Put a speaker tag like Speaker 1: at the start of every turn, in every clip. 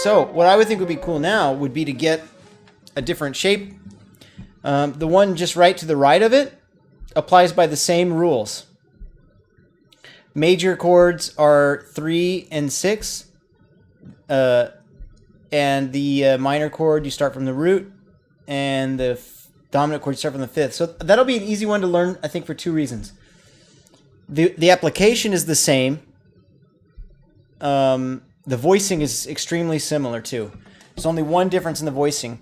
Speaker 1: So what I would think would be cool now would be to get a different shape. The one just right to the right of it applies by the same rules. Major chords are 3 and 6. And the minor chord, you start from the root. And the dominant chord, you start from the 5th. So that'll be an easy one to learn, I think, for 2 reasons. The application is the same. The voicing is extremely similar, too. There's only one difference in the voicing.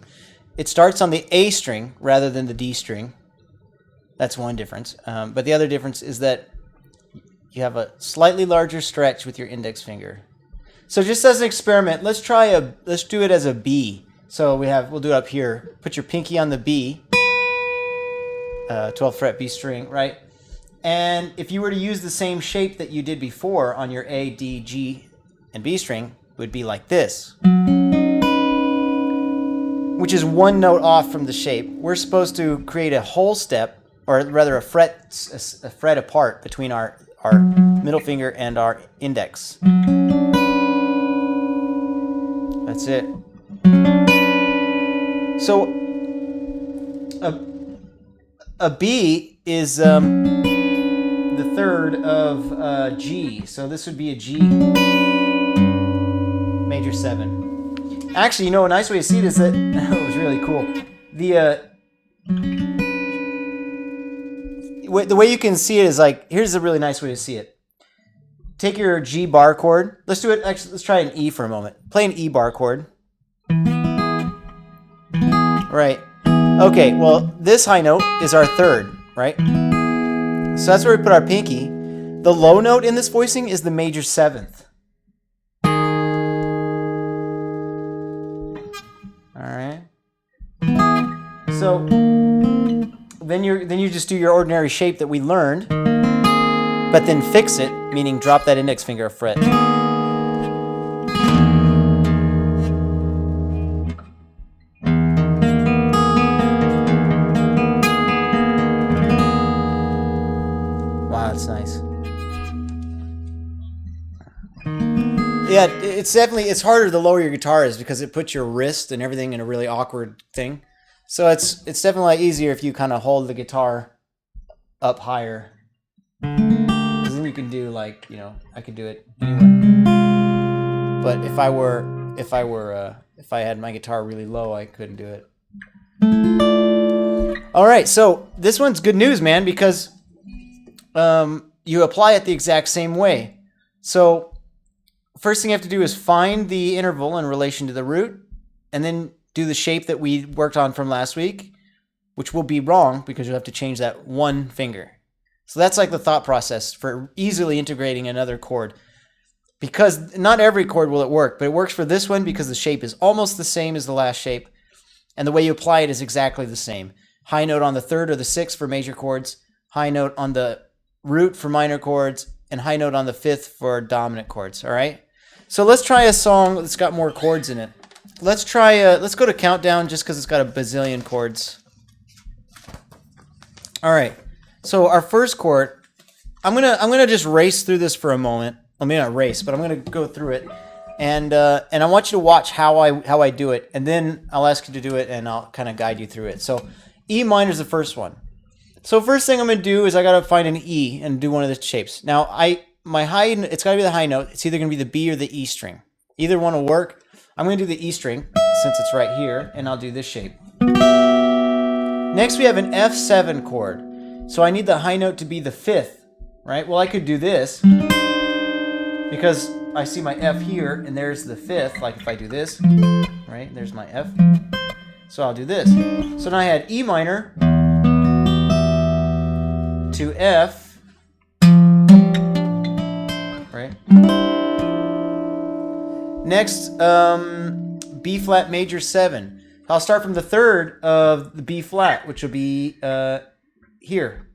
Speaker 1: It starts on the A string rather than the D string. That's one difference. But the other difference is that you have a slightly larger stretch with your index finger. So just as an experiment, let's do it as a B. So we'll do it up here. Put your pinky on the B, 12th fret B string, right? And if you were to use the same shape that you did before on your A, D, G, and B string, it would be like this, which is one note off from the shape. We're supposed to create a whole step, or rather a fret apart between our middle finger and our index. That's it. So a B is the third of G. So this would be a G major 7. Actually, you know, a nice way to see it is that it was really cool. The way you can see it is like, here's a really nice way to see it. Take your G bar chord. Let's do it. Actually, let's try an E for a moment. Play an E bar chord. Right. Okay, well, this high note is our 3rd, right? So that's where we put our pinky. The low note in this voicing is the major 7th. All right. So then you just do your ordinary shape that we learned, but then fix it, meaning drop that index finger a fret. Wow, that's nice. Yeah, it's harder the lower your guitar is because it puts your wrist and everything in a really awkward thing. So it's definitely easier if you kind of hold the guitar up higher. Because then you can do like, you know, I could do it anywhere. But if I had my guitar really low, I couldn't do it. All right, so this one's good news, man, because you apply it the exact same way. So first thing you have to do is find the interval in relation to the root, and then do the shape that we worked on from last week, which will be wrong because you'll have to change that one finger. So that's like the thought process for easily integrating another chord. Because not every chord will it work, but it works for this one because the shape is almost the same as the last shape, and the way you apply it is exactly the same. High note on the 3rd or the 6th for major chords, high note on the root for minor chords, and high note on the 5th for dominant chords, all right? So let's try a song that's got more chords in it. Let's go to Countdown just because it's got a bazillion chords. All right. So our first chord, I'm gonna just race through this for a moment. I mean, not race, but I'm gonna go through it, and I want you to watch how I do it, and then I'll ask you to do it, and I'll kind of guide you through it. So E minor is the first one. So first thing I'm gonna do is I gotta find an E and do one of the shapes. Now it's gotta be the high note. It's either gonna be the B or the E string. Either one will work. I'm going to do the E string since it's right here, and I'll do this shape. Next, we have an F7 chord. So I need the high note to be the 5th, right? Well, I could do this because I see my F here, and there's the 5th, like if I do this, right? There's my F. So I'll do this. So now I had E minor to F, right? Next, B flat major 7. I'll start from the 3rd of the B flat, which will be here.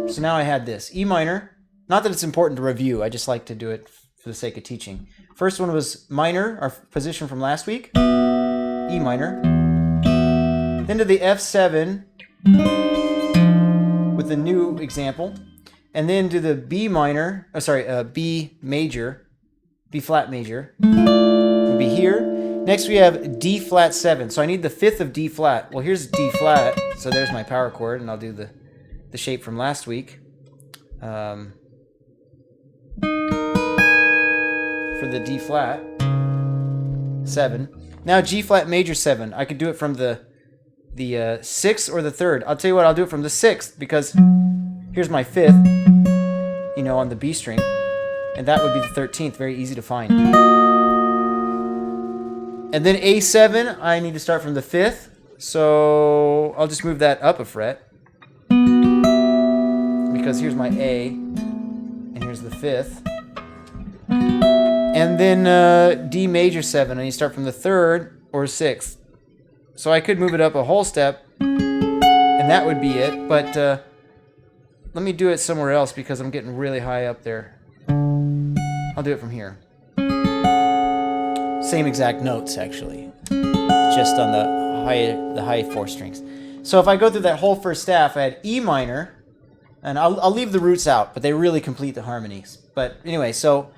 Speaker 1: So now I had this. E minor. Not that it's important to review. I just like to do it for the sake of teaching. First one was minor, our position from last week. E minor. Then to the F7 with the new example. And then to the B minor, B major B flat major would be here. Next we have D flat 7. So I need the 5th of D flat. Well, here's D flat. So there's my power chord, and I'll do the shape from last week. For the D flat 7. Now G flat major 7. I could do it from the 6th or the 3rd. I'll tell you what, I'll do it from the 6th because here's my 5th, you know, on the B string, and that would be the 13th. Very easy to find. And then A7, I need to start from the 5th, so I'll just move that up a fret because here's my A, and here's the 5th. And then D major 7, I need to start from the 3rd or 6th. So I could move it up a whole step, and that would be it, but let me do it somewhere else because I'm getting really high up there. I'll do it from here. Same exact notes, actually, just on the high 4 strings. So if I go through that whole first staff, I had E minor, and I'll leave the roots out, but they really complete the harmonies. But anyway, so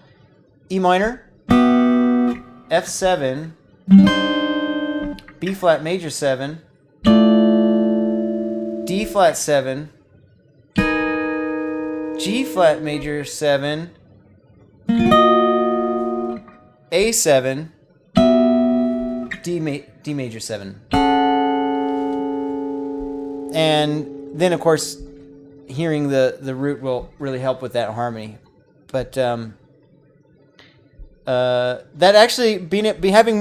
Speaker 1: E minor, F7, B flat major 7, D flat 7, G flat major 7, A7, D major 7. And then, of course, hearing the root will really help with that harmony. But that actually having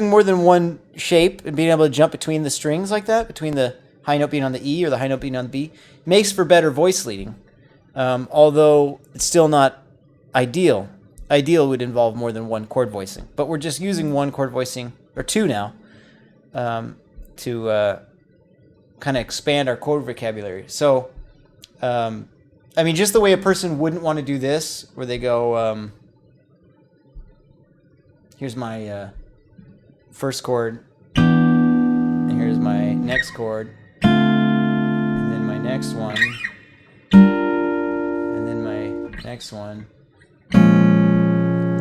Speaker 1: more than one shape and being able to jump between the strings like that, between the high note being on the E or the high note being on the B, makes for better voice leading. Although it's still not ideal. Ideal would involve more than one chord voicing, but we're just using one chord voicing, or two now, to kind of expand our chord vocabulary. So, I mean, just the way a person wouldn't want to do this, where they go, here's my first chord, and here's my next chord, and then my next one, and then my next one.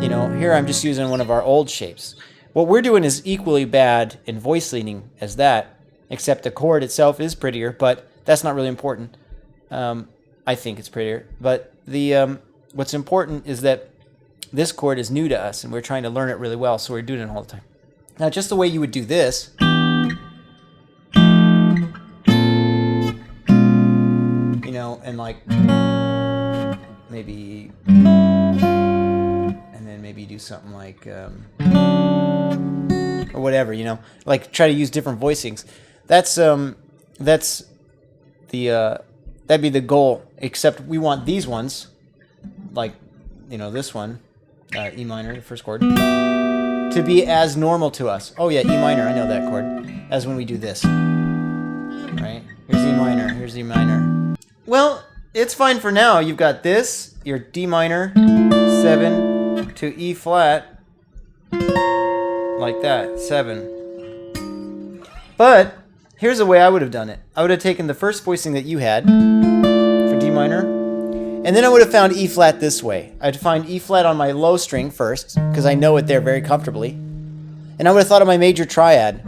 Speaker 1: You know, here I'm just using one of our old shapes. What we're doing is equally bad in voice leading as that, except the chord itself is prettier, but that's not really important. I think it's prettier. But the what's important is that this chord is new to us, and we're trying to learn it really well, so we're doing it all the time. Now, just the way you would do this, you know, and like maybe... maybe do something like or whatever, you know, like try to use different voicings. That's the that'd be the goal, except we want these ones, like, you know, this one, E minor, the first chord, to be as normal to us. Oh yeah, E minor, I know that chord, as when we do this, right? Here's E minor, here's E minor. Well, it's fine for now. You've got this, your D minor 7 to E flat, like that, 7. But here's a way I would have done it. I would have taken the first voicing that you had for D minor, and then I would have found E flat this way. I'd find E flat on my low string first, because I know it there very comfortably, and I would have thought of my major triad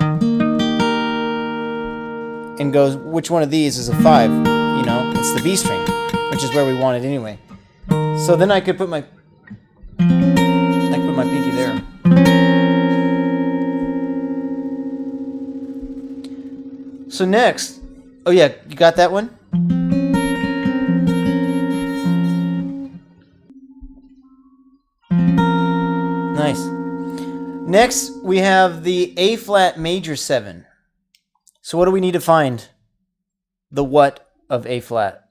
Speaker 1: and goes, which one of these is a 5? You know, it's the B string, which is where we want it anyway. So then I could put my pinky there. So next, oh yeah, you got that one? Nice. Next, we have the A flat major 7. So what do we need to find? The what of A flat?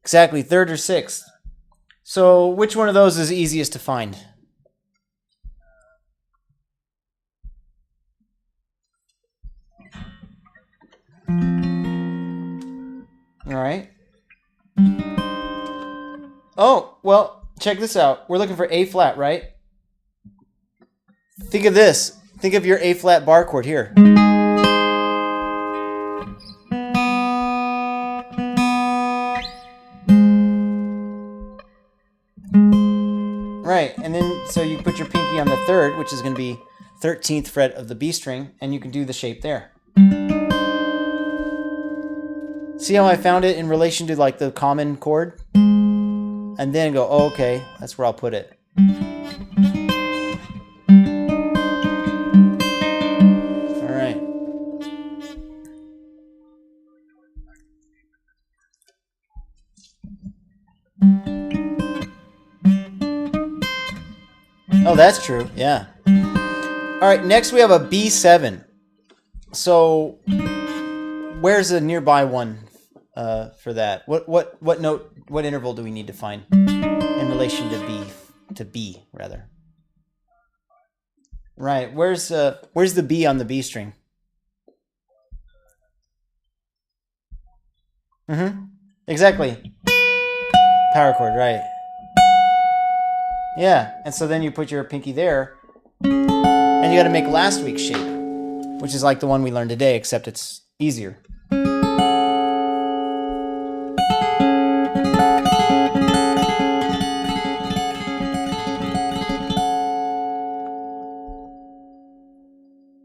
Speaker 1: Exactly, 3rd or 6th. So which one of those is easiest to find? All right. Oh, well, check this out. We're looking for A flat, right? Think of this. Think of your A flat bar chord here. Right, and then so you put your pinky on the 3rd, which is going to be 13th fret of the B string, and you can do the shape there. See how I found it in relation to like the common chord? And then go, oh, okay, that's where I'll put it. All right. Oh, that's true. Yeah. All right, next we have a B7. So where's a nearby one for that? What note, what interval do we need to find in relation to B rather? Right. Where's the B on the B string? Exactly. Power chord, right. Yeah, and so then you put your pinky there, and you got to make last week's shape, which is like the one we learned today, except it's easier.